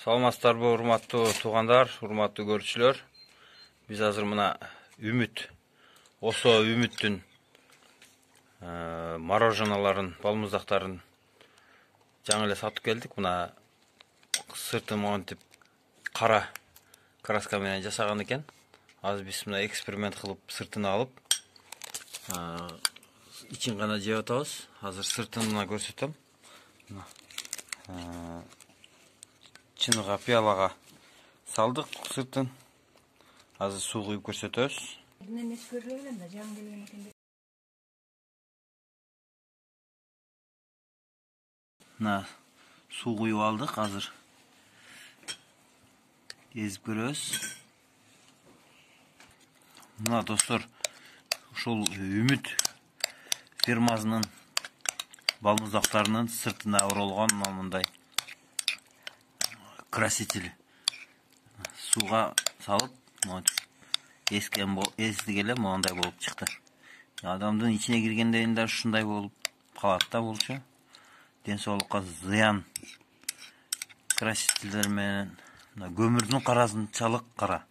Саламатсыздарбы, урматтуу туугандар, урматтуу көрүүчүлөр. Биз азыр мына Үмүт, Осо Үмүттүн мороженаларын, балмуздактарын жаңы эле сатып келдик. Мына сырты монтип кара краска менен жасаган экен. Азыр биз мына эксперимент кылып сыртын алып, ичин гана жеп атабыз. Азыр сыртын мына көрсөтөм. Чыныга пиалага салдык сыртын. Азыр суу куюп көрсөтөбүз. Мына суу куюп алдык, азыр эзип көрөбүз. Мына достор, ушул Үмүт фирмасынын балмуздактарынын сыртына оролгон мындай краситель. Сууга салып, эздик эле моундай болуп чыкты. Адамдын ичине киргенден да ушундай болуп калат да болчу. Ден соолукка зыян красительдер менен көмүрдүн карасынчалык кара.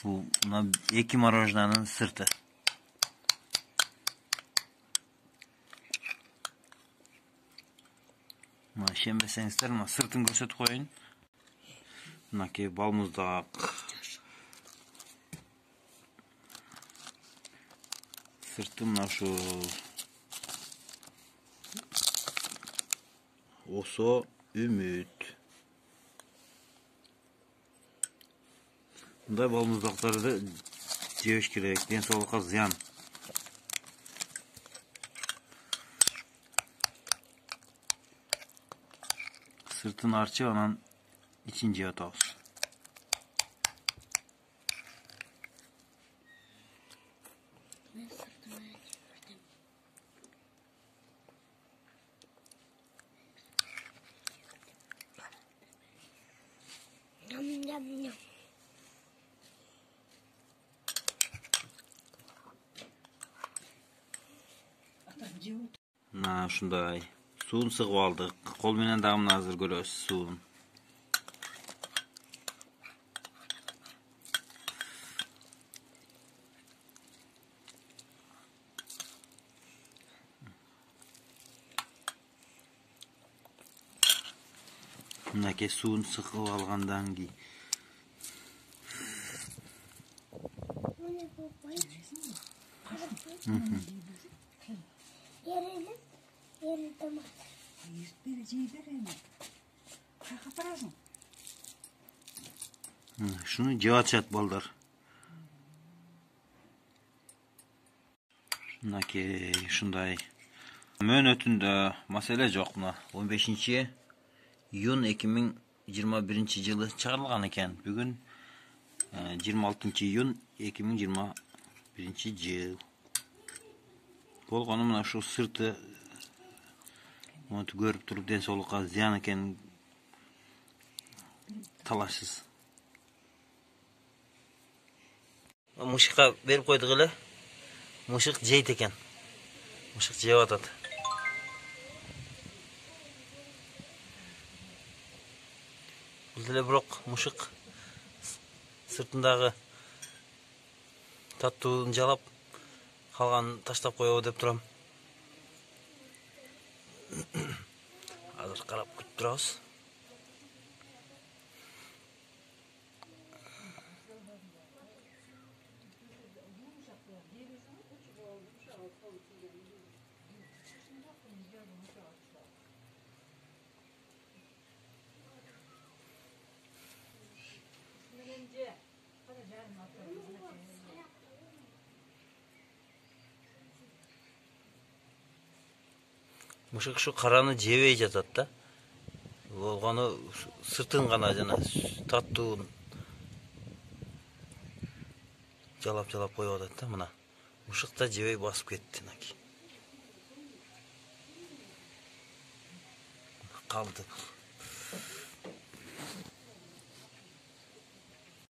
Бул эки мороженанын сырты. Ишенбесеңиздер, сыртын көрсөтүп коеюн. Мынакей балмуздак. Сырты мына ушул Осо Үмүт. Мындай балмуздактарды жебеш керек, ден соолукка зыян. Sırtını arçıp anan ikinci atağız. Şunday. Suun sığıp aldık. Kol menен dagы мына азыр көрөбүз суун. Мынакей суун сыгып алгандан кийин Şunu jеп атышат балдар. Мынакей ушундай. Мөөнөтүндө маселе жок. Мына 15-iyun 2021-жылы чыгарылган экен. Бүгүн 26-iyun 2021-жыл. Болгону мына ушул сырты монту көрүп туруп ден соолукка зыян экен талашсыз. Мышыкка берип койдук эле. Мышык жейт экен. Мышык жеп атат. Бул деле бирок мышык сыртындагы таттуун жалап, калганын таштап коебу деп турам. Азыр карап күтүп турабыз. Мышык şu караны жебей жатат да. Болгону сыртын гана жана таттуун жалап коюп атат да мына. Мышык да жебей басып кетти наки. Калды.